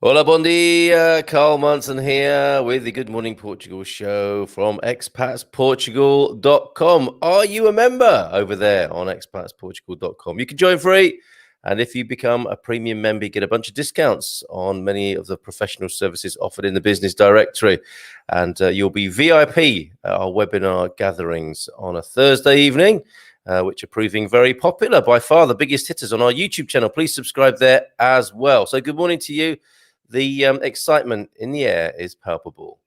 Hola, bon dia. Carl Munson here with the Good Morning Portugal show from expatsportugal.com. Are you a member over there on expatsportugal.com? You can join free. And if you become a premium member, you get a bunch of discounts on many of the professional services offered in the business directory. And you'll be VIP at our webinar gatherings on a Thursday evening, which are proving very popular. By far the biggest hitters on our YouTube channel. Please subscribe there as well. So good morning to you. The excitement in the air is palpable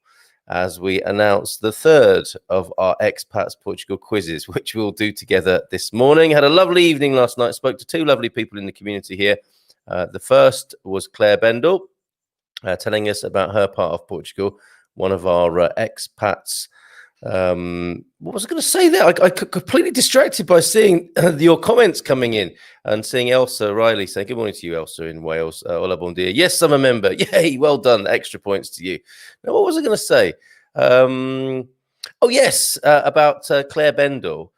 as we announce the third of our Expats Portugal quizzes, which we'll do together this morning. Had a lovely evening last night. Spoke to two lovely people in the community here. The first was Claire Bendel, telling us about her part of Portugal, one of our expats. What was I going to say there? I got completely distracted by seeing your comments coming in and seeing Elsa Riley saying, good morning to you, Elsa in Wales. Hola, bon dia. Yes, I'm a member. Yay, well done. Extra points to you. Now, what was I going to say? Oh, yes, about Claire Bendel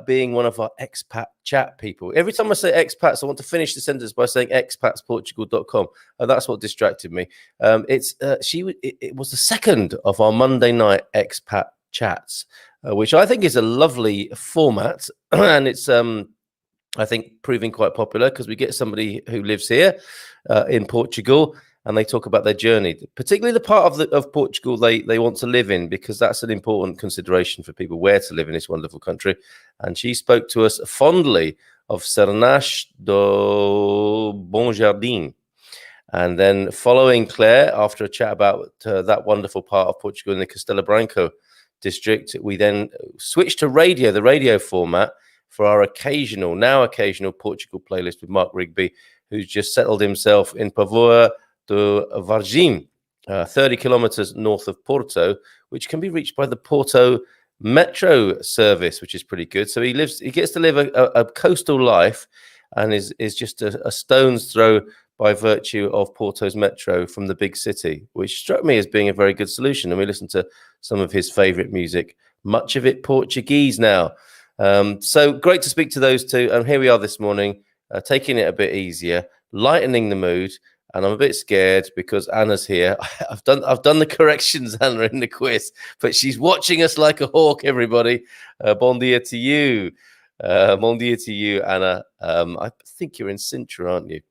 being one of our expat chat people. Every time I say expats, I want to finish the sentence by saying expatsportugal.com. That's what distracted me. It was the second of our Monday night expat chats, which I think is a lovely format, and it's I think proving quite popular because we get somebody who lives here in Portugal and they talk about their journey, particularly the part of Portugal they want to live in, because that's an important consideration for people, where to live in this wonderful country. And she spoke to us fondly of Cernas do Bom Jardim. And then following Claire, after a chat about that wonderful part of Portugal in the Castelo Branco district, we then switched to radio, the radio format, for our occasional Portugal playlist with Mark Rigby, who's just settled himself in Póvoa do Varzim, 30 kilometers north of Porto, which can be reached by the Porto metro service, which is pretty good. So he gets to live a coastal life and is just a stone's throw by virtue of Porto's metro from the big city, which struck me as being a very good solution. And we listened to some of his favorite music, much of it Portuguese now. So great to speak to those two. And here we are this morning, taking it a bit easier, lightening the mood. And I'm a bit scared because Anna's here. I've done the corrections, Anna, in the quiz, but she's watching us like a hawk, everybody. Bon dia to you. Bon dia to you, Anna. I think you're in Sintra, aren't you?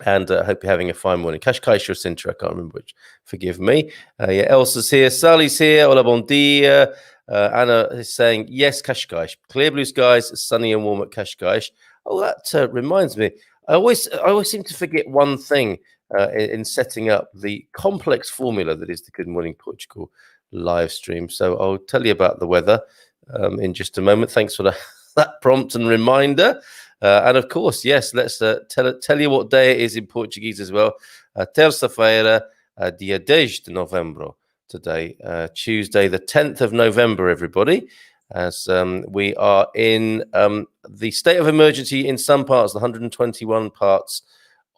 And I hope you're having a fine morning. Cascais or Sintra, I can't remember which. Forgive me. Yeah, Elsa's here. Sally's here. Hola, bon dia. Anna is saying, yes, Cascais. Clear blue skies, sunny and warm at Cascais. Oh, that reminds me. I always seem to forget one thing in setting up the complex formula that is the Good Morning Portugal live stream. So I'll tell you about the weather in just a moment. Thanks for that prompt and reminder. And of course, yes, let's tell you what day it is in Portuguese as well. Terça-feira, dia 10 de novembro. Today, Tuesday, the 10th of November, everybody, as we are in the state of emergency in some parts, the 121 parts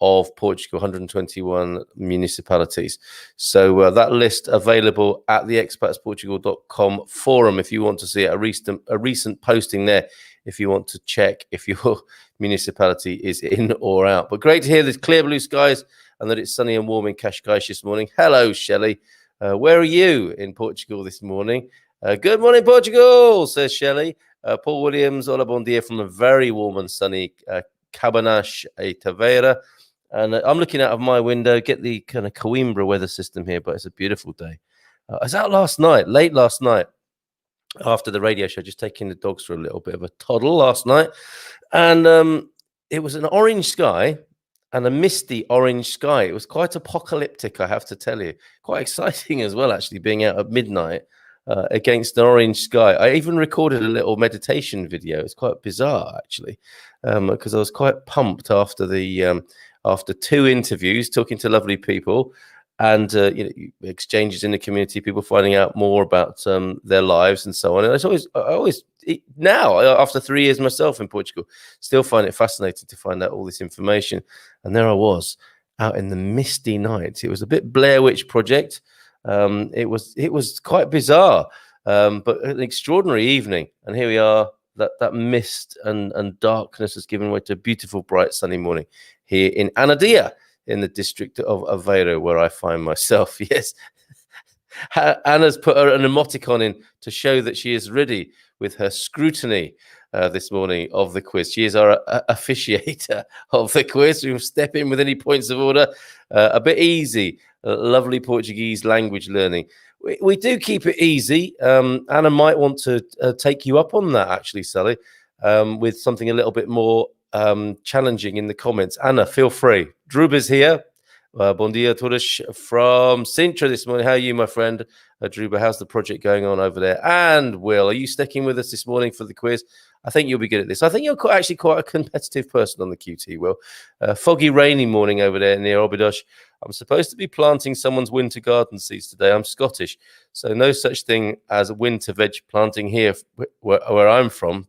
of Portugal, 121 municipalities. So that list available at the expatsportugal.com forum if you want to see it, a recent posting there if you want to check if your municipality is in or out. But great to hear the clear blue skies and that it's sunny and warm in Cascais this morning. Hello, Shelley. Where are you in Portugal this morning? Good morning, Portugal, says Shelley. Paul Williams, hola, bon dia from a very warm and sunny Cabanach e Taveira. And I'm looking out of my window, get the kind of Coimbra weather system here, but it's a beautiful day. I was out late last night, after the radio show, just taking the dogs for a little bit of a toddle last night. And it was an orange sky and a misty orange sky. It was quite apocalyptic, I have to tell you. Quite exciting as well, actually, being out at midnight against an orange sky. I even recorded a little meditation video. It's quite bizarre, actually, because I was quite pumped after two interviews, talking to lovely people, and exchanges in the community, people finding out more about their lives and so on. And I always now, after 3 years myself in Portugal, still find it fascinating to find out all this information. And there I was out in the misty night. It was a bit Blair Witch Project. It was quite bizarre, but an extraordinary evening. And here we are. That mist and darkness has given way to a beautiful, bright, sunny morning here in Anadia in the district of Aveiro, where I find myself. Yes. Anna's put an emoticon in to show that she is ready with her scrutiny this morning of the quiz. She is our officiator of the quiz. We will step in with any points of order. A bit easy, lovely Portuguese language learning. We do keep it easy. Anna might want to take you up on that, actually, Sally, with something a little bit more challenging in the comments. Anna, feel free. Druba's here. Bom dia todos from Sintra this morning. How are you, my friend? Druba, how's the project going on over there? And Will, are you sticking with us this morning for the quiz? I think you'll be good at this. I think you're actually quite a competitive person on the QT, Will. Foggy, rainy morning over there near Obidos. I'm supposed to be planting someone's winter garden seeds today. I'm Scottish, so no such thing as winter veg planting here where I'm from.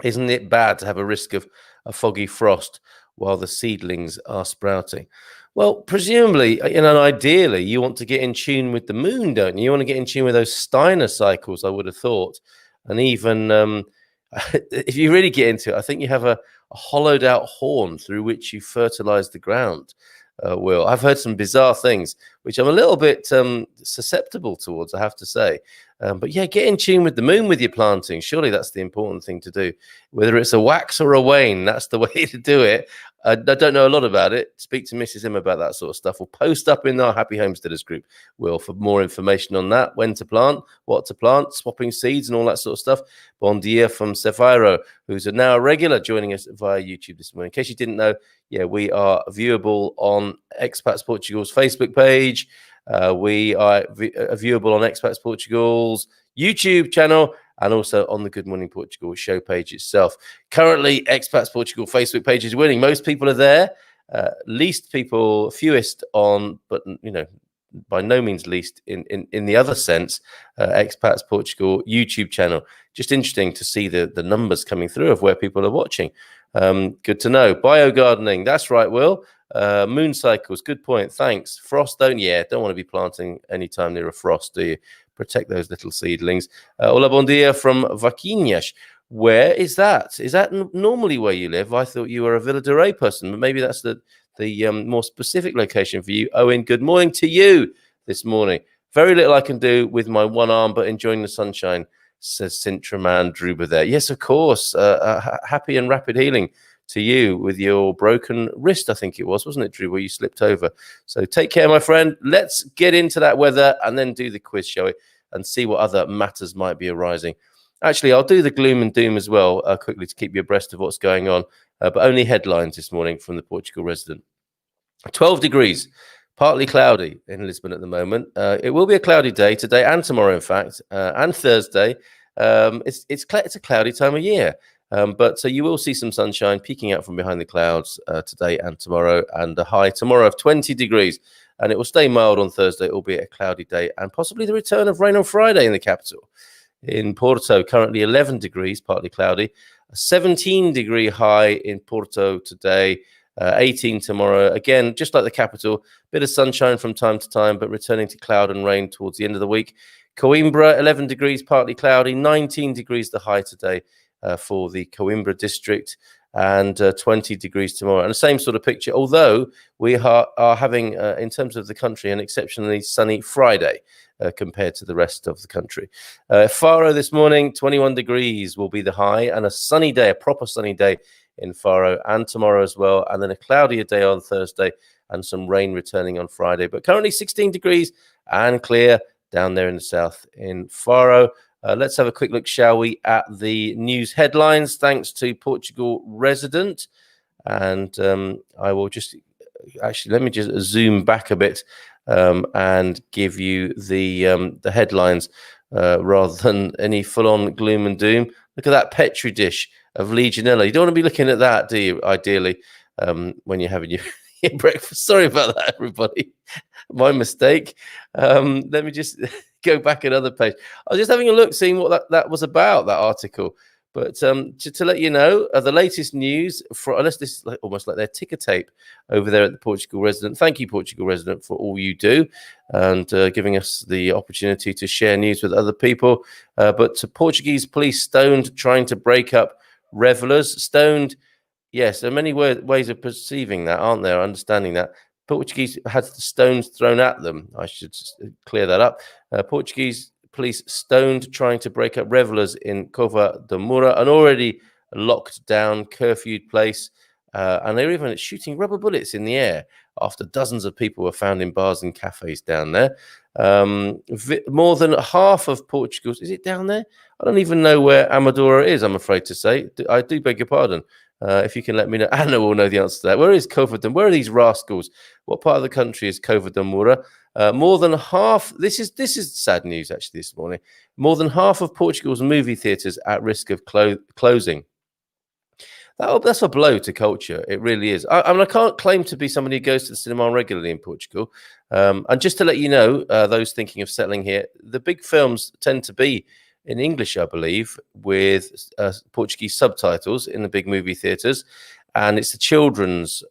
Isn't it bad to have a risk of a foggy frost while the seedlings are sprouting? Well, presumably, ideally, you want to get in tune with the moon, don't you? You want to get in tune with those Steiner cycles, I would have thought. And even if you really get into it, I think you have a hollowed out horn through which you fertilize the ground. Will, I've heard some bizarre things, which I'm a little bit susceptible towards, I have to say. But yeah, get in tune with the moon with your planting. Surely that's the important thing to do. Whether it's a wax or a wane, that's the way to do it. I don't know a lot about it. Speak to Mrs. M about that sort of stuff. We'll post up in our Happy Homesteaders group, Will, for more information on that, when to plant, what to plant, swapping seeds and all that sort of stuff. Bon dia from Cefairo, who's now a regular joining us via YouTube this morning. In case you didn't know, yeah, we are viewable on Expats Portugal's Facebook page. We are viewable on Expats Portugal's YouTube channel and also on the Good Morning Portugal show page itself. Currently, Expats Portugal Facebook page is winning. Most people are there. Fewest on, but by no means least in the other sense, Expats Portugal YouTube channel. Just interesting to see the numbers coming through of where people are watching. Good to know. Biogardening, that's right, Will. Moon cycles, good point. Thanks. Frost, don't want to be planting anytime near a frost, do you? Protect those little seedlings. Hola, bon dia from Vaquinhas. Where is that? Is that normally where you live? I thought you were a Vila de Rei person, but maybe that's the more specific location for you. Owen, good morning to you this morning. Very little I can do with my one arm, but enjoying the sunshine, says Sintra man Druba there. Yes, of course. Happy and rapid healing to you with your broken wrist, I think it was, wasn't it, Drew, where you slipped over? So take care, my friend. Let's get into that weather and then do the quiz, shall we, and see what other matters might be arising. Actually, I'll do the gloom and doom as well quickly to keep you abreast of what's going on, but only headlines this morning from the Portugal resident. 12 degrees, partly cloudy in Lisbon at the moment. It will be a cloudy day today and tomorrow, in fact, and Thursday. It's a cloudy time of year. So you will see some sunshine peeking out from behind the clouds today and tomorrow, and a high tomorrow of 20 degrees. And it will stay mild on Thursday, albeit a cloudy day, and possibly the return of rain on Friday in the capital. In Porto, currently 11 degrees, partly cloudy. A 17-degree high in Porto today, 18 tomorrow. Again, just like the capital, bit of sunshine from time to time, but returning to cloud and rain towards the end of the week. Coimbra, 11 degrees, partly cloudy. 19 degrees the high today. For the Coimbra district, and 20 degrees tomorrow. And the same sort of picture, although we are having, in terms of the country, an exceptionally sunny Friday compared to the rest of the country. Faro this morning, 21 degrees will be the high, and a sunny day, a proper sunny day in Faro, and tomorrow as well, and then a cloudier day on Thursday, and some rain returning on Friday. But currently 16 degrees and clear down there in the south in Faro. Let's have a quick look, shall we, at the news headlines, thanks to Portugal resident. And I will let me just zoom back a bit and give you the headlines rather than any full-on gloom and doom. Look at that Petri dish of Legionella. You don't want to be looking at that, do you, ideally, when you're having your breakfast. Sorry about that, everybody. My mistake. Let me just go back another page. I was just having a look, seeing what that was about, that article. But to let you know, the latest news, unless this is almost like their ticker tape over there at the Portugal resident. Thank you, Portugal resident, for all you do and giving us the opportunity to share news with other people. But to Portuguese police stoned trying to break up revelers. Stoned, yes, there are many ways of perceiving that, aren't there? Understanding that. Portuguese had the stones thrown at them. I should clear that up. Portuguese police stoned trying to break up revelers in Cova da Moura, an already locked down, curfewed place. And they were even shooting rubber bullets in the air after dozens of people were found in bars and cafes down there. More than half of Portugal's... Is it down there? I don't even know where Amadora is, I'm afraid to say. I do beg your pardon. If you can let me know. Anna will know the answer to that. Where is Cova da Moura? Where are these rascals? What part of the country is Cova da Moura? More than half... This is sad news, actually, this morning. More than half of Portugal's movie theatres at risk of closing. That's a blow to culture. It really is. I mean, I can't claim to be somebody who goes to the cinema regularly in Portugal. And just to let you know, those thinking of settling here, the big films tend to be in English, I believe, with Portuguese subtitles in the big movie theatres. And it's the children's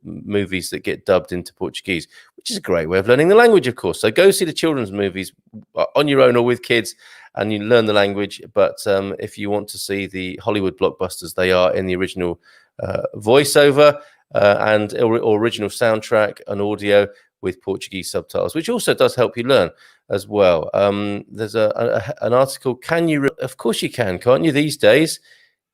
movies that get dubbed into Portuguese, which is a great way of learning the language, of course. So go see the children's movies on your own or with kids, and you learn the language. But if you want to see the Hollywood blockbusters, they are in the original voiceover and original soundtrack and audio with Portuguese subtitles, which also does help you learn as well. There's an article. Can you? Of course you can, can't you? These days.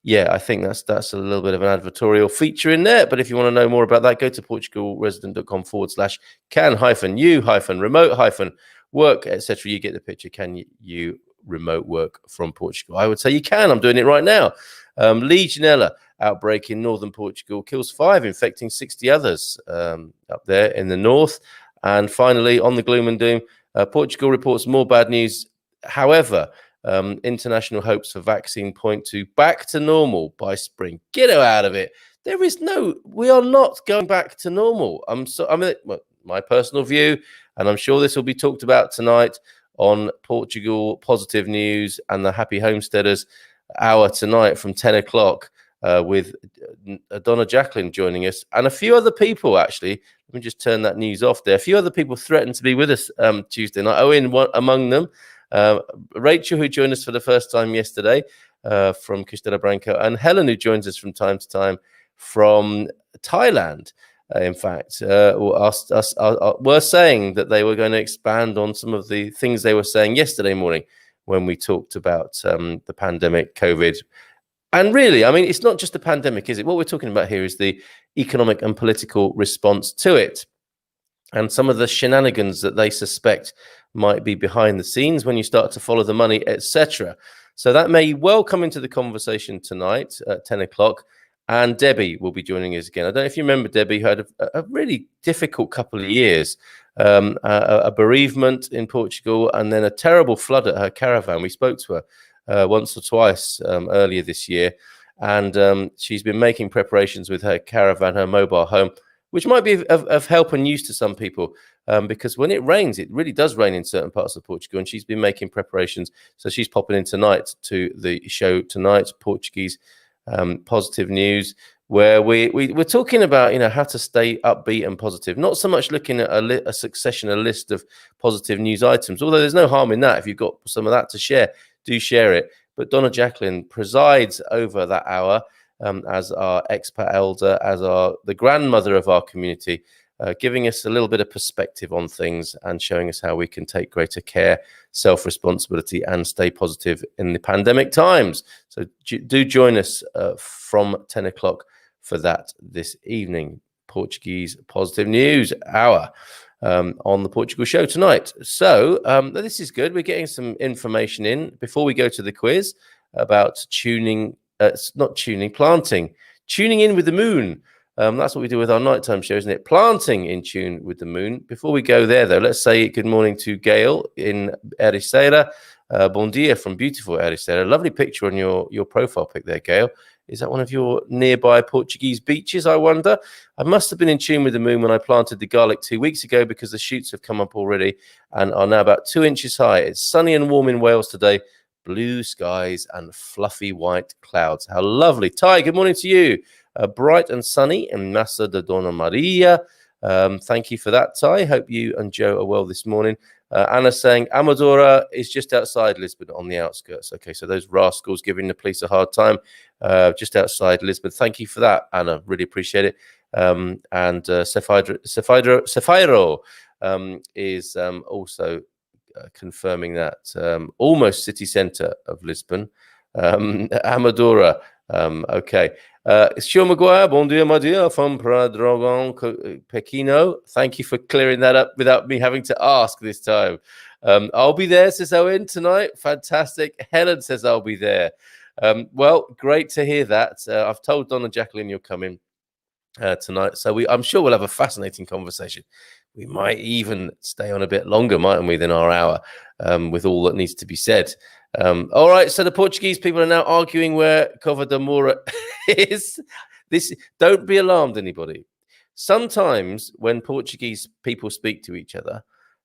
Yeah, I think that's a little bit of an advertorial feature in there. But if you want to know more about that, go to portugalresident.com/can-you-remote-work, etc. You get the picture. Can you remote work from Portugal? I would say you can. I'm doing it right now. Legionella outbreak in northern Portugal kills 5, infecting 60 others up there in the north. And finally, on the gloom and doom, Portugal reports more bad news. However, international hopes for vaccine point to back to normal by spring. Get out of it. We are not going back to normal. My personal view, and I'm sure this will be talked about tonight on Portugal Positive News and the Happy Homesteaders hour tonight from 10 o'clock with Donna Jacqueline joining us and a few other people, actually. Let me just turn that news off there. A few other people threatened to be with us Tuesday night. Owen, among them. Rachel, who joined us for the first time yesterday from Castelo Branco, and Helen, who joins us from time to time from Thailand. In fact, were saying that they were going to expand on some of the things they were saying yesterday morning when we talked about the pandemic, COVID. And really, I mean, it's not just the pandemic, is it? What we're talking about here is the economic and political response to it, and some of the shenanigans that they suspect might be behind the scenes when you start to follow the money, etc. So that may well come into the conversation tonight at 10 o'clock. And Debbie will be joining us again. I don't know if you remember Debbie, who had a really difficult couple of years, a bereavement in Portugal, and then a terrible flood at her caravan. We spoke to her once or twice earlier this year. And she's been making preparations with her caravan, her mobile home, which might be of help and use to some people, because when it rains, it really does rain in certain parts of Portugal, and she's been making preparations. So she's popping in tonight to the show tonight, Portuguese Positive News, where we're talking about, how to stay upbeat and positive, not so much looking at a list of positive news items, although there's no harm in that. If you've got some of that to share, do share it. But Donna Jacqueline presides over that hour as our expat elder, as the grandmother of our community, giving us a little bit of perspective on things and showing us how we can take greater care, self-responsibility, and stay positive in the pandemic times. So do join us from 10 o'clock for that this evening. Portuguese Positive News hour on the Portugal show tonight. So this is good. We're getting some information in before we go to the quiz about planting. Tuning in with the moon. That's what we do with our nighttime show, isn't it? Planting in tune with the moon. Before we go there, though, let's say good morning to Gail in Ericeira. Bon dia from beautiful Ericeira. Lovely picture on your profile pic there, Gail. Is that one of your nearby Portuguese beaches, I wonder? I must have been in tune with the moon when I planted the garlic 2 weeks ago, because the shoots have come up already and are now about 2 inches high. It's sunny and warm in Wales today. Blue skies and fluffy white clouds. How lovely. Ty, good morning to you. Bright and sunny in Massa de Dona Maria. Thank you for that, Ty. Hope you and Joe are well this morning. Anna saying Amadora is just outside Lisbon on the outskirts. Okay, so those rascals giving the police a hard time just outside Lisbon. Thank you for that, Anna. Really appreciate it. And Cefairo is also confirming that. Almost city centre of Lisbon. Amadora. Okay. Sr. Maguire, bom dia, my dear, from Pradragon Pequeno. Thank you for clearing that up without me having to ask this time. I'll be there, says Owen, tonight. Fantastic. Helen says I'll be there. Well, great to hear that. I've told Don and Jacqueline you're coming tonight, so I'm sure we'll have a fascinating conversation. We might even stay on a bit longer, mightn't we, than our hour, with all that needs to be said. All right, so the Portuguese people are now arguing where Cova da Moura is. Don't be alarmed, anybody. Sometimes when Portuguese people speak to each other,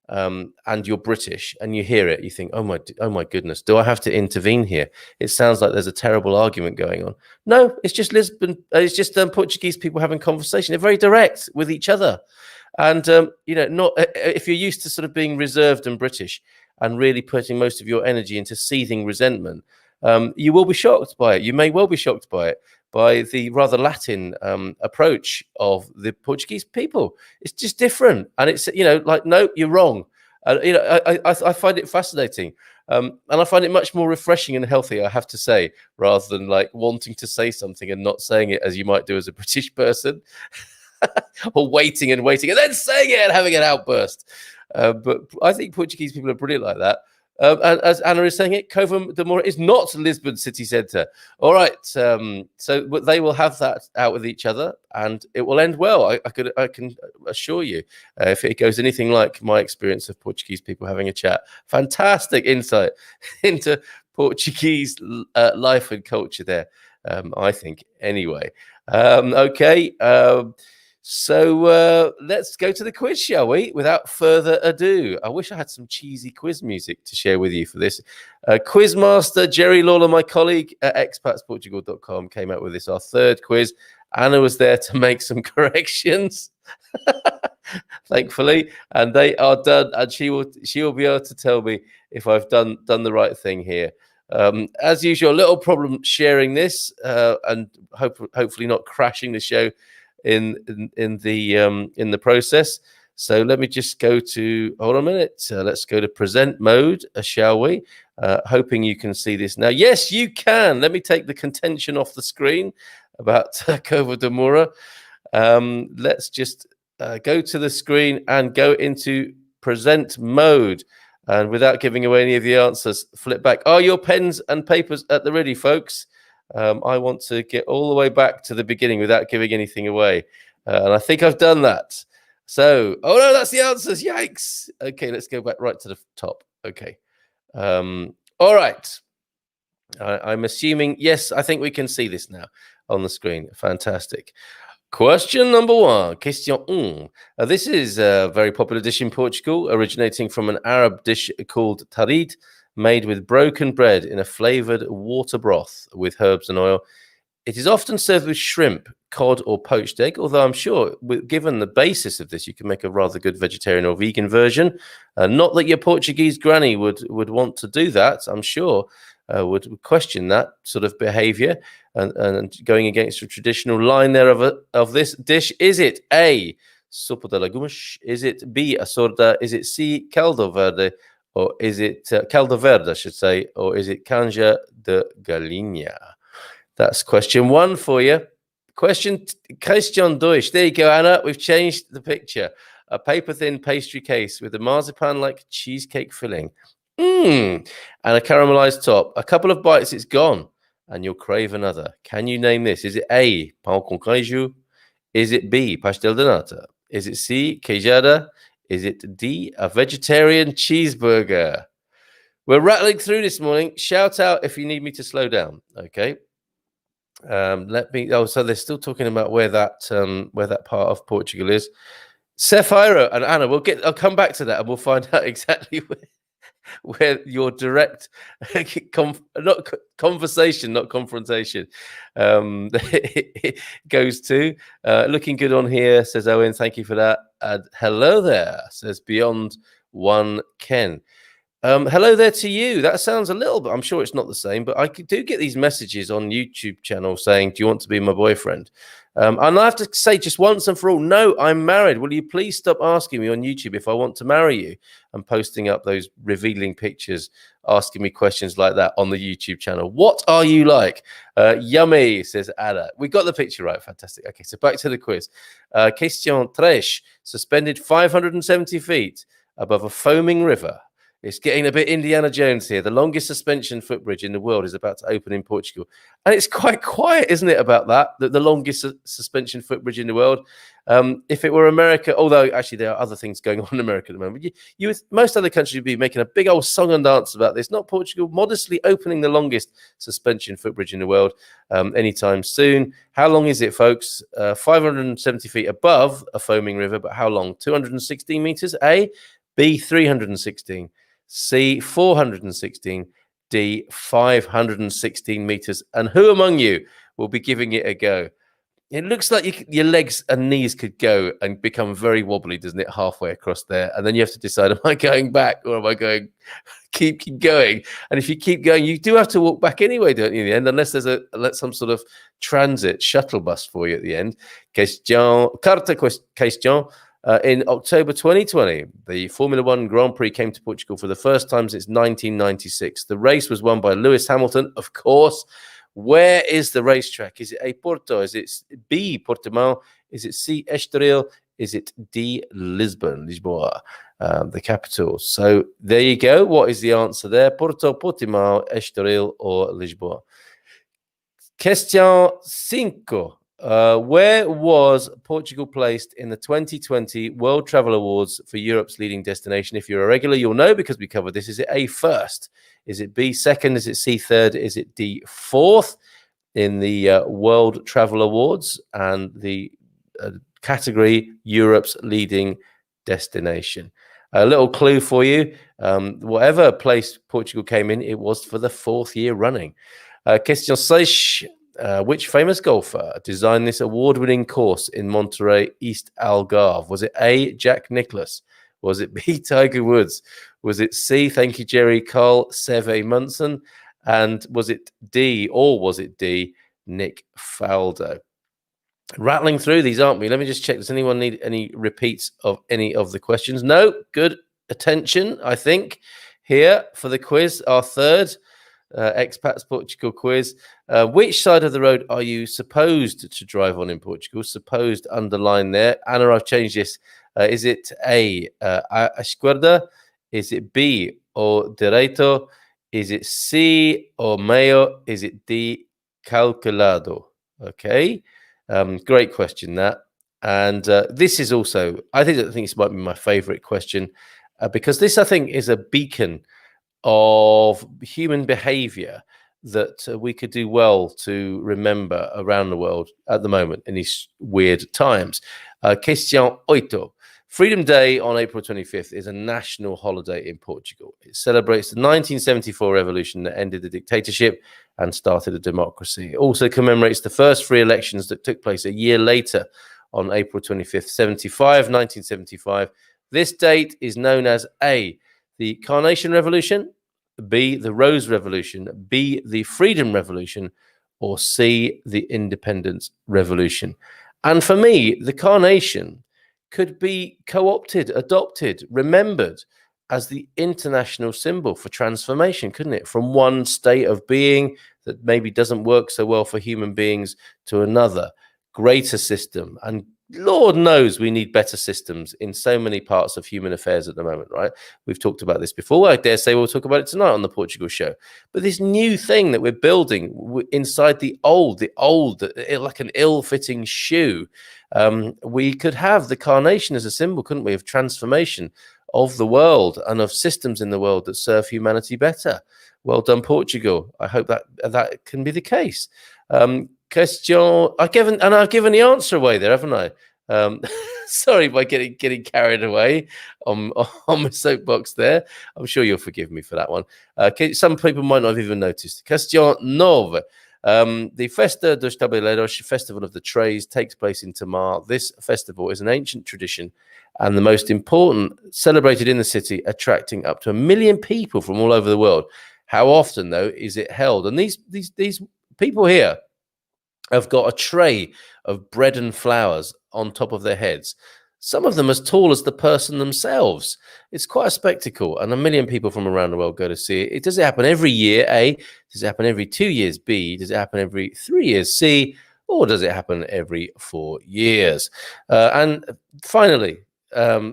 and you're British and you hear it, you think, oh my goodness, do I have to intervene here? It sounds like there's a terrible argument going on. No, it's just Lisbon. It's just Portuguese people having conversation. They're very direct with each other. And, not if you're used to sort of being reserved and British and really putting most of your energy into seething resentment, you will be shocked by it. You may well be shocked by it, by the rather Latin approach of the Portuguese people. It's just different. And it's, no, you're wrong. I find it fascinating. And I find it much more refreshing and healthy, I have to say, rather than like wanting to say something and not saying it as you might do as a British person. Or waiting and then saying it and having an outburst. But I think Portuguese people are brilliant like that. And as Anna is saying it, Cova da Moura is not Lisbon city centre. All right, so they will have that out with each other, and it will end well. I can assure you, if it goes anything like my experience of Portuguese people having a chat. Fantastic insight into Portuguese life and culture there. I think anyway. Okay. So let's go to the quiz, shall we? Without further ado, I wish I had some cheesy quiz music to share with you for this. Quizmaster Jerry Lawler, my colleague at expatsportugal.com, came out with this, our third quiz. Anna was there to make some corrections, thankfully, and they are done. And she will be able to tell me if I've done the right thing here. As usual, a little problem sharing this, and hopefully not crashing the show in the process. So let me just go to, hold on a minute. Let's go to present mode, shall we? Hoping you can see this now. Yes, you can. Let me take the contention off the screen about Cova da Moura. Let's just go to the screen and go into present mode. And without giving away any of the answers, flip back. Are your pens and papers at the ready, folks? I want to get all the way back to the beginning without giving anything away. And I think I've done that. So, oh no, that's the answers. Yikes. Okay, let's go back right to the top. Okay. All right. I'm assuming, yes, I think we can see this now on the screen. Fantastic. Question number one. Question un. This is a very popular dish in Portugal, originating from an Arab dish called tarid, made with broken bread in a flavoured water broth with herbs and oil. It is often served with shrimp, cod, or poached egg, although I'm sure, given the basis of this, you can make a rather good vegetarian or vegan version. Not that your Portuguese granny would want to do that, I'm sure, would question that sort of behaviour and going against the traditional line there of this dish. Is it A, sopa de legumes? Is it B, a sorda? Is it C, caldo verde? Or is it caldo verde, I should say? Or is it canja de galinha? That's question one for you. Question dois. There you go, Anna. We've changed the picture. A paper-thin pastry case with a marzipan-like cheesecake filling. And a caramelized top. A couple of bites, it's gone. And you'll crave another. Can you name this? Is it A, pão com queijo? Is it B, pastel de nata? Is it C, queijada? Is it D, a vegetarian cheeseburger? We're rattling through this morning. Shout out if you need me to slow down. Okay. So they're still talking about where that part of Portugal is. Cefairo and Anna, I'll come back to that and we'll find out exactly where your direct not conversation, not confrontation, goes to. Looking good on here, says Owen. Thank you for that. And hello there, says Beyond One Ken. Hello there to you. That sounds a little bit, I'm sure it's not the same, but do get these messages on YouTube channel saying, do you want to be my boyfriend? And I have to say just once and for all, no, I'm married. Will you please stop asking me on YouTube if I want to marry you and posting up those revealing pictures, asking me questions like that on the YouTube channel? What are you like? Yummy, says Ada. We got the picture right. Fantastic. Okay, so back to the quiz. Question 3. Suspended 570 feet above a foaming river. It's getting a bit Indiana Jones here. The longest suspension footbridge in the world is about to open in Portugal. And it's quite quiet, isn't it, about that? The longest suspension footbridge in the world. If it were America, although actually there are other things going on in America at the moment, most other countries would be making a big old song and dance about this. Not Portugal, modestly opening the longest suspension footbridge in the world anytime soon. How long is it, folks? 570 feet above a foaming river, but how long? 216 meters, A? B, 316. C, 416, D, 516 meters. And who among you will be giving it a go? It looks like your legs and knees could go and become very wobbly, doesn't it, halfway across there? And then you have to decide, am I going back or am I going, keep going? And if you keep going, you do have to walk back anyway, don't you, in the end, unless there's some sort of transit shuttle bus for you at the end. Carte question. In October 2020, the Formula One Grand Prix came to Portugal for the first time since 1996. The race was won by Lewis Hamilton, of course. Where is the racetrack? Is it A, Porto? Is it B, Portimão? Is it C, Estoril? Is it D, Lisboa, the capital? So there you go. What is the answer there? Porto, Portimão, Estoril, or Lisboa? Question 5. Where was Portugal placed in the 2020 World Travel Awards for Europe's leading destination? If you're a regular, you'll know because we covered this. Is it A, first? Is it B, second? Is it C, third? Is it D, fourth in the World Travel Awards and the category Europe's leading destination? A little clue for you. Whatever place Portugal came in, it was for the 4th year running. Question 6. Which famous golfer designed this award-winning course in Monterey, East Algarve? Was it A, Jack Nicklaus? Was it B, Tiger Woods? Was it C, thank you, Jerry, Carl Seve Munson? And was it D, Nick Faldo? Rattling through these, aren't we? Let me just check. Does anyone need any repeats of any of the questions? No? Good attention, I think, here for the quiz, our third Expats Portugal quiz. Which side of the road are you supposed to drive on in Portugal? Supposed, underline there. Anna, I've changed this. Is it A, a esquerda? Is it B, o derecho? Is it C, o meio? Is it D, calculado? Okay. Great question, that. And this is also, I think this might be my favorite question because this, I think, is a beacon of human behavior that we could do well to remember around the world at the moment in these weird times. Question 8. Freedom Day on April 25th is a national holiday in Portugal. It celebrates the 1974 revolution that ended the dictatorship and started a democracy. It also commemorates the first free elections that took place a year later on April 25th, 1975. This date is known as A, the Carnation Revolution, B, the Rose Revolution, B, the Freedom Revolution, or C, the Independence Revolution. And for me, the Carnation could be co-opted, adopted, remembered as the international symbol for transformation, couldn't it? From one state of being that maybe doesn't work so well for human beings to another, greater system. And Lord knows we need better systems in so many parts of human affairs at the moment, right? We've talked about this before. I dare say we'll talk about it tonight on the Portugal show. But this new thing that we're building inside the old, like an ill-fitting shoe, we could have the Carnation as a symbol, couldn't we, of transformation of the world and of systems in the world that serve humanity better. Well done, Portugal. I hope that can be the case. Question. I've given the answer away there, haven't I? Sorry by getting carried away on my soapbox there. I'm sure you'll forgive me for that one. Some people might not have even noticed. Question 9. The Festa dos Tabuleiros, Festival of the Trays, takes place in Tamar. This festival is an ancient tradition and the most important, celebrated in the city, attracting up to 1 million people from all over the world. How often, though, is it held? And these people here have got a tray of bread and flowers on top of their heads. Some of them as tall as the person themselves. It's quite a spectacle, and 1 million people from around the world go to see it. Does it happen every year? A. Does it happen every 2 years? B. Does it happen every 3 years? C. Or does it happen every 4 years? And finally,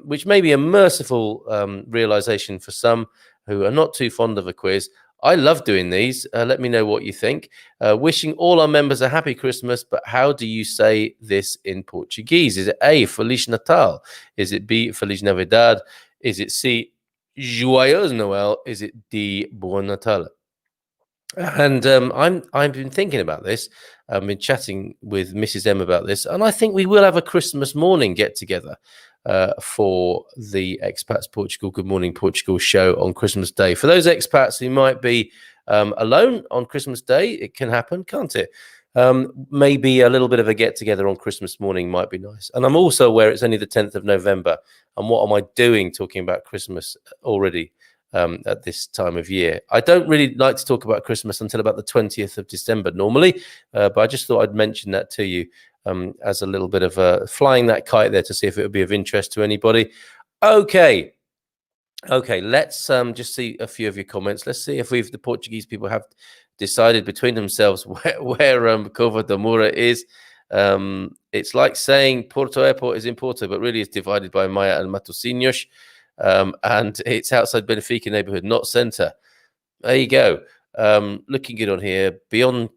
which may be a merciful realization for some who are not too fond of a quiz, I love doing these. Let me know what you think. Wishing all our members a happy Christmas, but how do you say this in Portuguese? Is it A, Feliz Natal? Is it B, Feliz Navidad? Is it C, Joyeux Noel? Is it D, Bon Natal? And I've been thinking about this. I've been chatting with Mrs. M about this, and I think we will have a Christmas morning get together for the Expats Portugal Good Morning Portugal show on Christmas Day. For those expats who might be alone on Christmas Day, it can happen, can't it? Maybe a little bit of a get together on Christmas morning might be nice. And I'm also aware it's only the 10th of November. And what am I doing talking about Christmas already at this time of year? I don't really like to talk about Christmas until about the 20th of December normally, but I just thought I'd mention that to you as a little bit of flying that kite there to see if it would be of interest to anybody. Okay, let's just see a few of your comments. Let's see if the Portuguese people have decided between themselves where Cova da Moura is. It's like saying Porto Airport is in Porto, but really it's divided by Maia and Matosinhos, and it's outside Benfica neighbourhood, not centre. There you go. Looking good on here. Beyond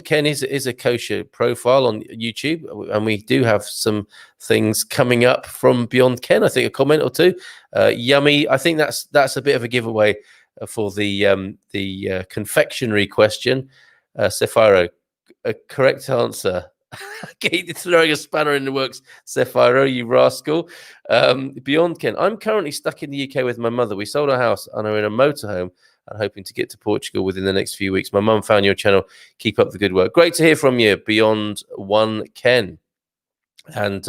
Ken is a kosher profile on YouTube, and we do have some things coming up from Beyond Ken. I think a comment or two. Yummy. I think that's a bit of a giveaway for the confectionery question. Cephiro, a correct answer. Keep throwing a spanner in the works, Cephiro, you rascal. Beyond Ken, I'm currently stuck in the UK with my mother. We sold our house and are in a motorhome and hoping to get to Portugal within the next few weeks. My mum found your channel. Keep up the good work. Great to hear from you, Beyond One Ken. And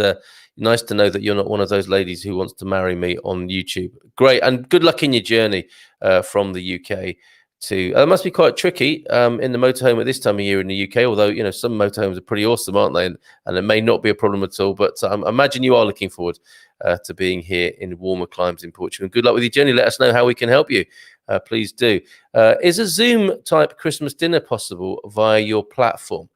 nice to know that you're not one of those ladies who wants to marry me on YouTube. Great, and good luck in your journey from the UK to. It must be quite tricky in the motorhome at this time of year in the UK. Although some motorhomes are pretty awesome, aren't they? And it may not be a problem at all. But I imagine you are looking forward to being here in warmer climes in Portugal. And good luck with your journey. Let us know how we can help you. Please do. Is a Zoom type Christmas dinner possible via your platform?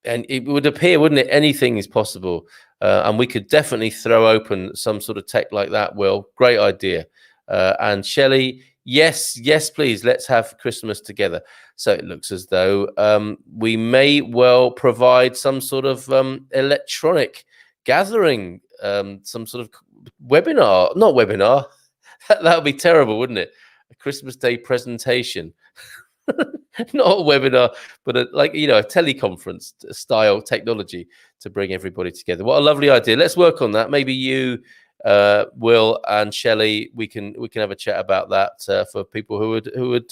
And it would appear, wouldn't it? Anything is possible. And we could definitely throw open some sort of tech like that, Will. Great idea. And Shelley, yes, please. Let's have Christmas together. So it looks as though we may well provide some sort of electronic gathering, some sort of webinar. Not webinar. That would be terrible, wouldn't it? A Christmas Day presentation. Not a webinar, but a teleconference style technology to bring everybody together. What a lovely idea. Let's work on that. Maybe you, Will, and Shelley, we can have a chat about that for people who would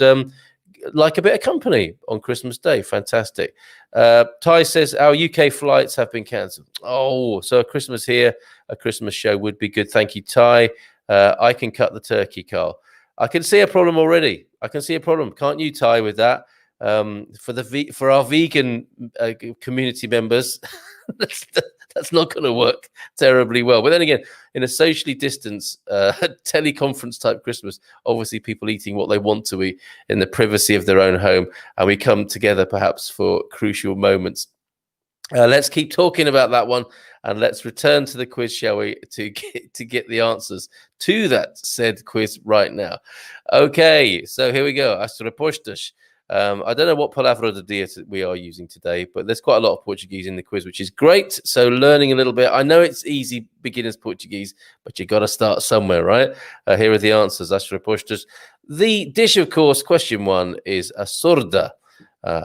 like a bit of company on Christmas Day. Fantastic. Ty says our UK flights have been cancelled. Oh, so a Christmas here, a Christmas show would be good. Thank you, Ty. I can cut the turkey, Carl. I can see a problem already. I can see a problem. Can't you, Ty, with that? For our vegan community members, that's not going to work terribly well. But then again, in a socially distanced teleconference type Christmas, obviously people eating what they want to eat in the privacy of their own home, and we come together perhaps for crucial moments. Let's keep talking about that one, and let's return to the quiz, shall we, to get the answers to that said quiz right now. Okay, so here we go. As respostas. I don't know what palavra de dia we are using today, but there's quite a lot of Portuguese in the quiz, which is great. So learning a little bit. I know it's easy beginner's Portuguese, but you got to start somewhere, right? Here are the answers. As respostas. The dish, of course, question one is a sorda.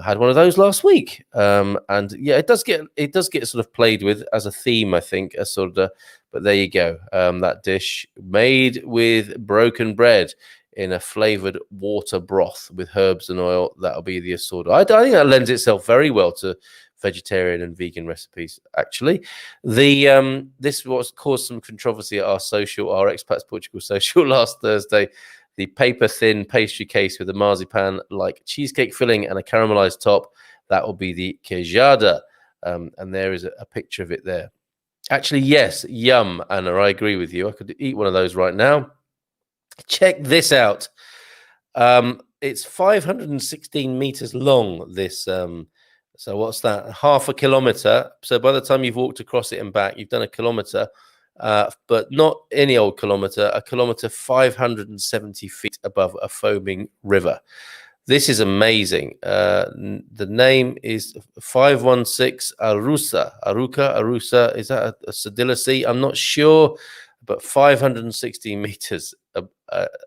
Had one of those last week, and yeah, it does get sort of played with as a theme, I think, a sorda. But there you go. That dish made with broken bread in a flavored water broth with herbs and oil. That'll be the assorted. I think that lends itself very well to vegetarian and vegan recipes. Actually, this was caused some controversy at our Expats Portugal social last Thursday. The paper thin pastry case with a marzipan like cheesecake filling and a caramelized top. That will be the queijada, and there is a picture of it there. Actually, yes, yum, Anna. I agree with you. I could eat one of those right now. Check this out. It's 516 meters long. This, so what's that? Half a kilometer. So by the time you've walked across it and back, you've done a kilometer, but not any old kilometer. A kilometer 570 feet above a foaming river. This is amazing. The name is 516 Arusa. Is that a Sedility? I'm not sure, but 516 meters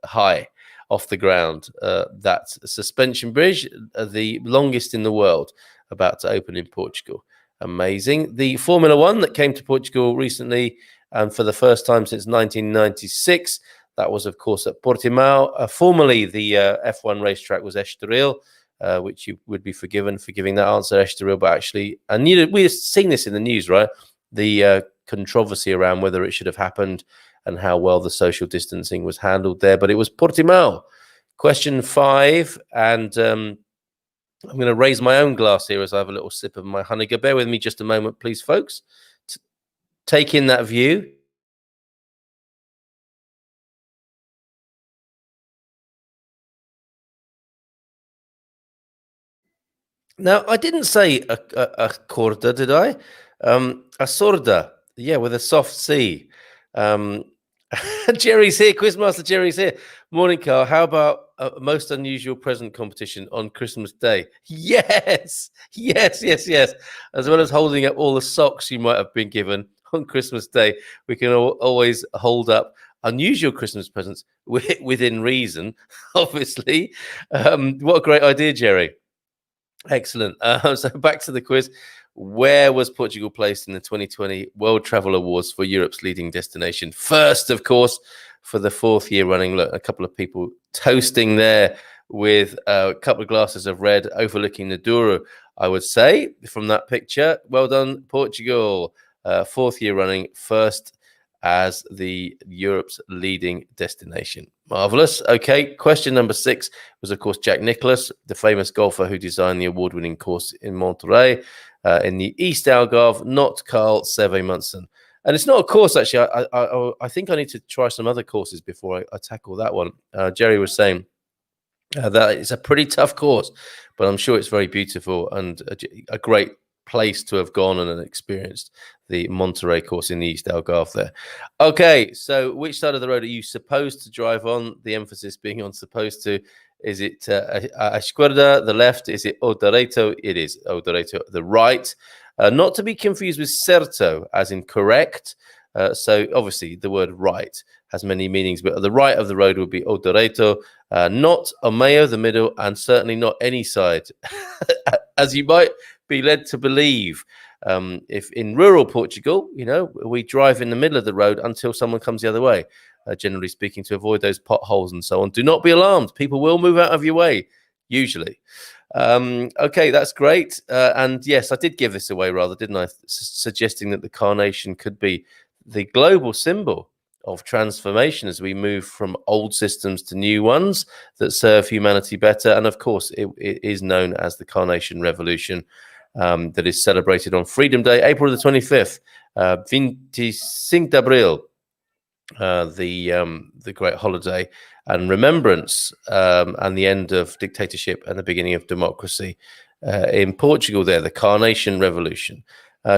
high off the ground. That's a suspension bridge, the longest in the world, about to open in Portugal. Amazing. The Formula One that came to Portugal recently, and for the first time since 1996. That was, of course, at Portimao. Formerly, the F1 racetrack was Estoril, which you would be forgiven for giving that answer, Estoril. But actually, and we've seen this in the news, right? The controversy around whether it should have happened and how well the social distancing was handled there. But it was Portimao. Question 5, and I'm going to raise my own glass here as I have a little sip of my honey. Bear with me just a moment, please, folks. Take in that view. Now, I didn't say a corda, did I? A sorda, yeah, with a soft C. Jerry's here, Quizmaster Jerry's here. Morning, Carl. How about a most unusual present competition on Christmas Day? Yes. As well as holding up all the socks you might have been given on Christmas Day, we can always hold up unusual Christmas presents within reason, obviously. What a great idea, Jerry. Excellent. So back to the quiz. Where was Portugal placed in the 2020 World Travel Awards for Europe's leading destination? First, of course, for the 4th year running. Look, a couple of people toasting there with a couple of glasses of red overlooking the Douro, I would say, from that picture. Well done, Portugal. 4th year running, first as the Europe's leading destination. Marvelous. Okay, question number 6 was, of course, Jack Nicklaus, the famous golfer who designed the award-winning course in Monterey in the East Algarve, not Carl Seve-Munson. And it's not a course, actually. I think I need to try some other courses before I tackle that one. Jerry was saying that it's a pretty tough course, but I'm sure it's very beautiful and a great place to have gone and experienced the Monterey course in the East Algarve there. Okay, so which side of the road are you supposed to drive on? The emphasis being on supposed to. Is it a esquerda, the left? Is it o derecho? It is o derecho, the right. Not to be confused with certo, as in correct. So obviously the word right has many meanings, but the right of the road would be o derecho, not o meio, the middle, and certainly not any side, as you might be led to believe. If in rural Portugal, we drive in the middle of the road until someone comes the other way, generally speaking, to avoid those potholes and so on. Do not be alarmed. People will move out of your way, usually. Okay, that's great. And yes, I did give this away rather, didn't I? Suggesting that the carnation could be the global symbol of transformation as we move from old systems to new ones that serve humanity better. And of course, it is known as the Carnation Revolution. That is celebrated on Freedom Day, April the 25th, 25 de Abril, the great holiday and remembrance and the end of dictatorship and the beginning of democracy in Portugal there, the Carnation Revolution.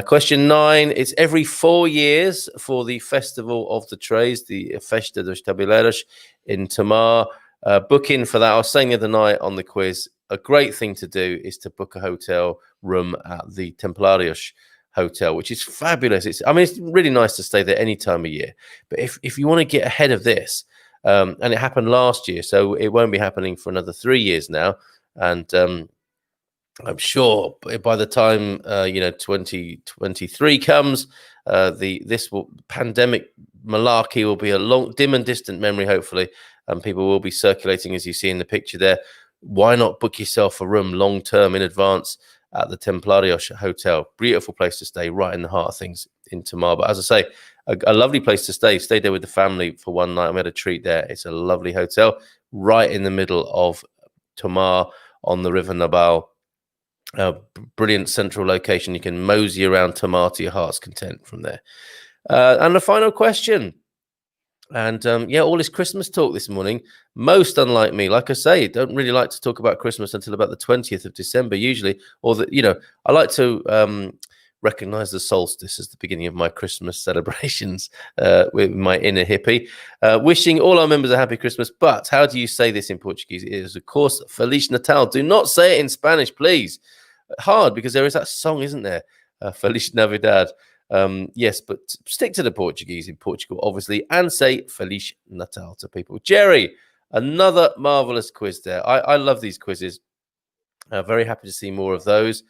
Question 9, it's every 4 years for the Festival of the Trades, the Festa dos Tabuleiros in Tamar. Book in for that. I was saying the other night on the quiz, a great thing to do is to book a hotel room at the Templarios Hotel, which is fabulous. It's really nice to stay there any time of year. But if you want to get ahead of this, and it happened last year, so it won't be happening for another 3 years now. And I'm sure by the time 2023 comes, this pandemic malarkey will be a long, dim and distant memory, hopefully, and people will be circulating as you see in the picture there. Why not book yourself a room long term in advance at the Templarios Hotel? Beautiful place to stay, right in the heart of things in Tamar. But as I say, a lovely place to stay. Stayed there with the family for one night. We had a treat there. It's a lovely hotel right in the middle of Tamar on the River Nabal. Brilliant central location. You can mosey around Tamar to your heart's content from there. And the final question. And all this Christmas talk this morning, most unlike me, like I say, don't really like to talk about Christmas until about the 20th of December, usually. Or I like to recognize the solstice as the beginning of my Christmas celebrations with my inner hippie. Wishing all our members a happy Christmas. But how do you say this in Portuguese? It is, of course, Feliz Natal. Do not say it in Spanish, please. Hard, because there is that song, isn't there? Feliz Navidad. Yes, but stick to the Portuguese in Portugal, obviously, and say Feliz Natal to people. Jerry, another marvelous quiz there. I love these quizzes. Very happy to see more of those.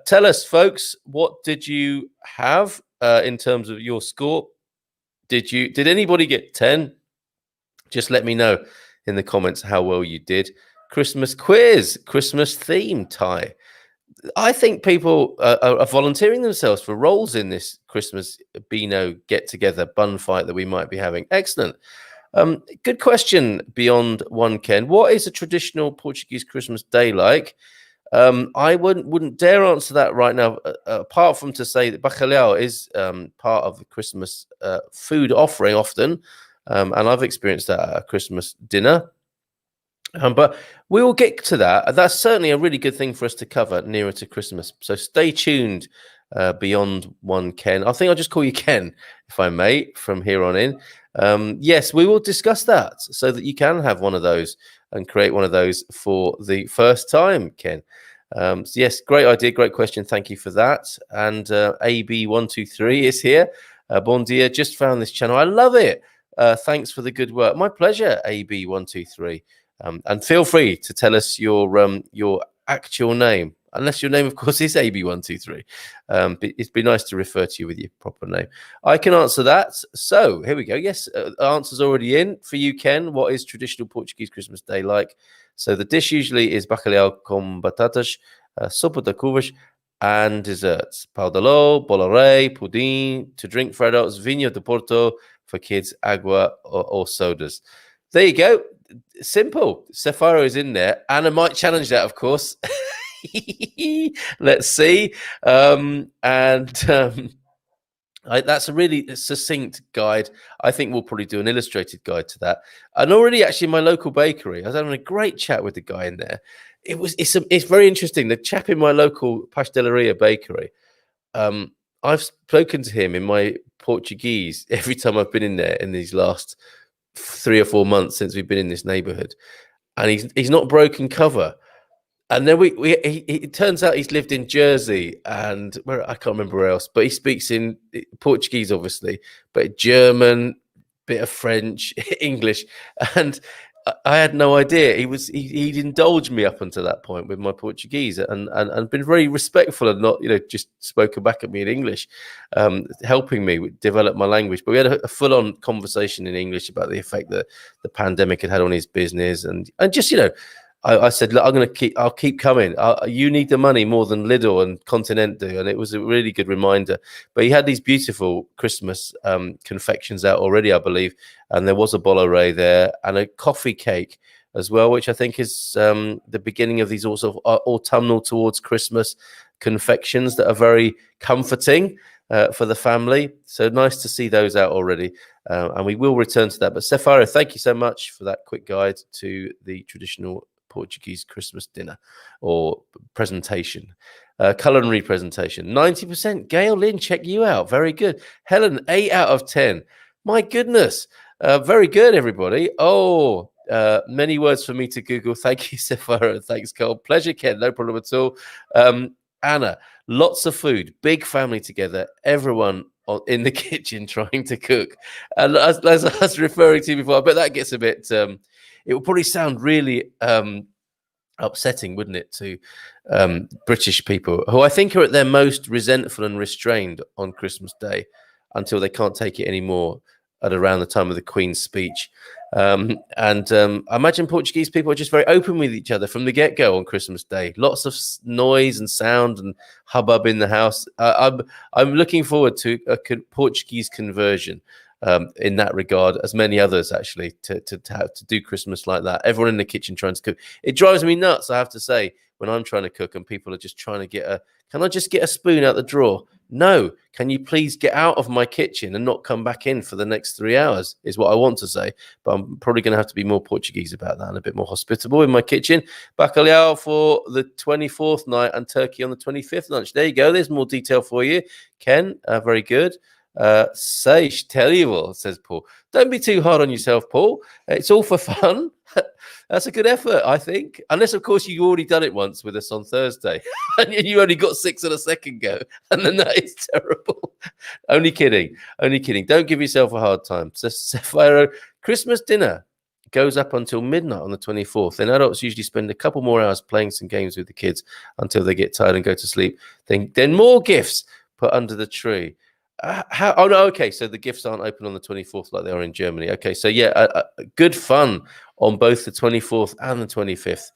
Tell us, folks, what did you have in terms of your score? Did anybody get 10? Just let me know in the comments how well you did. Christmas quiz, Christmas theme tie. I think people are volunteering themselves for roles in this Christmas Beano get-together bun fight that we might be having. Excellent. Good question, Beyond One Ken. What is a traditional Portuguese Christmas day like? I wouldn't dare answer that right now, apart from to say that bacalhau is part of the Christmas food offering often, and I've experienced that at a Christmas dinner. But we will get to that. That's certainly a really good thing for us to cover nearer to Christmas. So stay tuned, Beyond One Ken. I think I'll just call you Ken, if I may, from here on in. Yes, we will discuss that so that you can have one of those and create one of those for the first time, Ken. So yes, great idea, great question. Thank you for that. And AB123 is here. Bon dia, just found this channel. I love it. Thanks for the good work. My pleasure, AB123. And feel free to tell us your actual name, unless your name, of course, is AB123. It'd be nice to refer to you with your proper name. I can answer that. So here we go. Yes, answer's already in for you, Ken. What is traditional Portuguese Christmas Day like? So the dish usually is bacalhau com batatas, sopa de cuvas, and desserts. Pão de ló, bola rei, pudim. To drink, Fredos, vinho de Porto. For kids, agua or sodas. There you go. Simple. Sefaro is in there. Anna might challenge that, of course. Let's see. That's a really succinct guide. I think we'll probably do an illustrated guide to that. And already, actually, my local bakery, I was having a great chat with the guy in there. It's very interesting. The chap in my local pasteleria bakery, I've spoken to him in my Portuguese every time I've been in there in these last 3 or 4 months since we've been in this neighborhood, and he's not broken cover. And then it turns out he's lived in Jersey and where I can't remember where else, but he speaks in Portuguese, obviously, but German, bit of French, English, and I had no idea. He'd indulged me up until that point with my Portuguese and been very respectful and not, just spoken back at me in English, helping me develop my language. But we had a full-on conversation in English about the effect that the pandemic had on his business, and just, I said, look, I'll keep coming. You need the money more than Lidl and Continent do. And it was a really good reminder. But he had these beautiful Christmas confections out already, I believe. And there was a bola rei there and a coffee cake as well, which I think is the beginning of these also autumnal towards Christmas confections that are very comforting for the family. So nice to see those out already. And we will return to that. But Sefaro, thank you so much for that quick guide to the traditional Portuguese Christmas dinner or presentation, culinary presentation. 90%. Gail Lynn, check you out. Very good. Helen, 8 out of 10. My goodness. Very good, everybody. Oh, many words for me to Google. Thank you, Sephora. Thanks, Cole. Pleasure, Ken. No problem at all. Anna, lots of food, big family together, everyone in the kitchen trying to cook. And as I was referring to before, I bet that gets a bit... it will probably sound really upsetting, wouldn't it, to British people who I think are at their most resentful and restrained on Christmas Day until they can't take it anymore at around the time of the Queen's speech. I imagine Portuguese people are just very open with each other from the get-go on Christmas Day. Lots of noise and sound and hubbub in the house. I'm looking forward to a Portuguese conversion in that regard, as many others actually, to have to do Christmas like that. Everyone in the kitchen trying to cook. It drives me nuts, I have to say, when I'm trying to cook and people are just trying to can I just get a spoon out the drawer? No, can you please get out of my kitchen and not come back in for the next 3 hours, is what I want to say. But I'm probably going to have to be more Portuguese about that and a bit more hospitable in my kitchen. Bacalhau for the 24th night and turkey on the 25th lunch. There you go. There's more detail for you, Ken. Very good. Sage, terrible, says Paul. Don't be too hard on yourself, Paul. It's all for fun. That's a good effort, I think. Unless, of course, you've already done it once with us on Thursday and you only got 6 on a second go. And then that is terrible. Only kidding. Only kidding. Don't give yourself a hard time. So, Sapphiro, Christmas dinner goes up until midnight on the 24th. Then adults usually spend a couple more hours playing some games with the kids until they get tired and go to sleep. Then more gifts put under the tree. Oh no, okay, so the gifts aren't open on the 24th like they are in Germany. Okay, so yeah, good fun on both the 24th and the 25th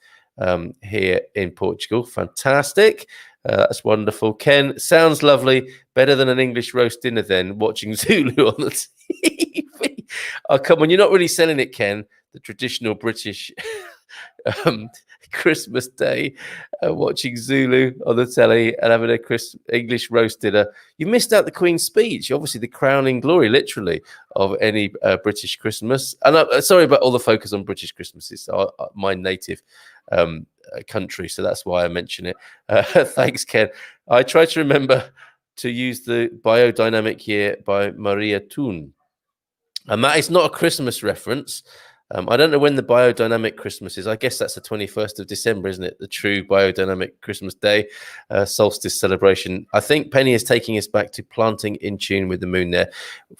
here in Portugal. Fantastic. That's wonderful. Ken, sounds lovely. Better than an English roast dinner then, watching Zulu on the TV. Oh, come on, you're not really selling it, Ken. The traditional British Christmas Day, watching Zulu on the telly and having a English roast dinner. You missed out the Queen's speech, obviously the crowning glory, literally, of any British Christmas. And I'm sorry about all the focus on British Christmases, my native country, so that's why I mention it. Thanks, Ken. I try to remember to use the Biodynamic Year by Maria Thun. And that is not a Christmas reference. I don't know when the biodynamic Christmas is. I guess that's the 21st of December, isn't it? The true biodynamic Christmas Day, solstice celebration. I think Penny is taking us back to planting in tune with the moon there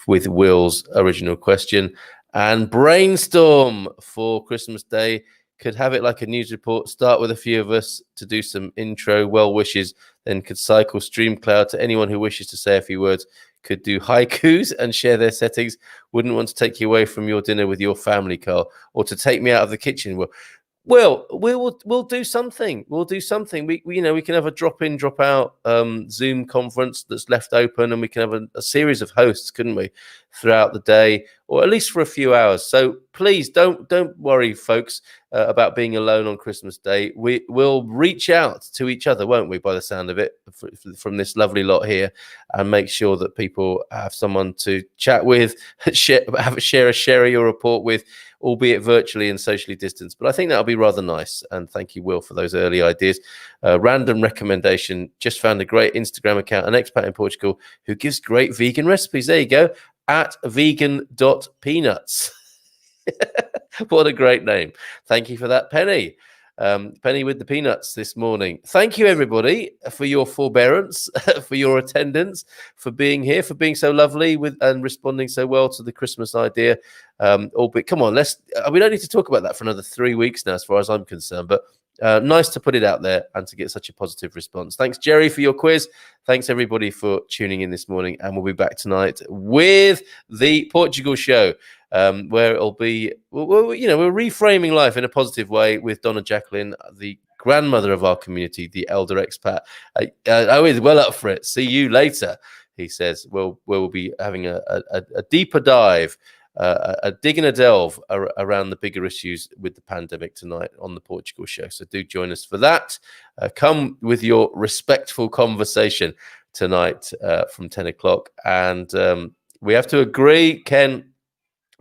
with Will's original question. And brainstorm for Christmas Day. Could have it like a news report. Start with a few of us to do some intro, well wishes, then could cycle Streamcloud to anyone who wishes to say a few words. Could do haikus and share their settings. Wouldn't want to take you away from your dinner with your family, Carl, or to take me out of the kitchen. Well, we'll do something. We'll do something. We can have a drop in, drop out Zoom conference that's left open, and we can have a series of hosts, couldn't we, throughout the day, or at least for a few hours. So please don't worry, folks, about being alone on Christmas Day. We will reach out to each other, won't we, by the sound of it, from this lovely lot here, and make sure that people have someone to chat with, share a sherry or report with, albeit virtually and socially distanced. But I think that'll be rather nice. And thank you, Will, for those early ideas. Random recommendation. Just found a great Instagram account, an expat in Portugal, who gives great vegan recipes. There you go, at vegan.peanuts. What a great name. Thank you for that, Penny. Penny with the peanuts this morning. Thank you, everybody, for your forbearance, for your attendance, for being here, for being so lovely and responding so well to the Christmas idea. Albeit, come on, we don't need to talk about that for another 3 weeks now, as far as I'm concerned. But nice to put it out there and to get such a positive response. Thanks, Jerry, for your quiz. Thanks, everybody, for tuning in this morning. And we'll be back tonight with the Portugal show. Where it'll be, we're reframing life in a positive way with Donna Jacqueline, the grandmother of our community, the elder expat. He's well up for it. See you later, he says. We'll be having a deeper dive, a dig and a delve around the bigger issues with the pandemic tonight on the Portugal show. So do join us for that. Come with your respectful conversation tonight from 10 o'clock. And we have to agree, Ken,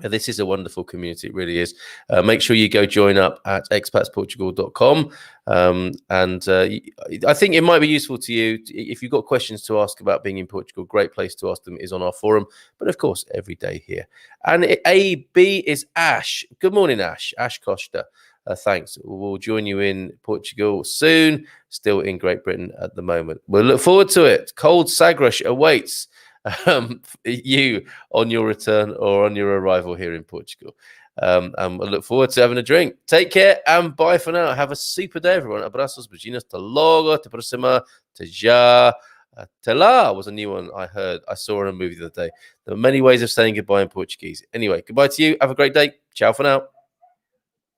this is a wonderful community. It really is. Make sure you go join up at expatsportugal.com. I think it might be useful to you if you've got questions to ask about being in Portugal. Great place to ask them is on our forum, but of course, every day here. And AB is Ash. Good morning, Ash. Ash Costa. Thanks. We'll join you in Portugal soon. Still in Great Britain at the moment. We'll look forward to it. Cold Sagres awaits you on your return or on your arrival here in Portugal. And I look forward to having a drink. Take care and bye for now. Have a super day, everyone. Abrazos, beijinhos, hasta luego, te próxima, te ya. Tela was a new one I saw in a movie the other day. There are many ways of saying goodbye in Portuguese. Anyway, goodbye to you. Have a great day. Ciao for now.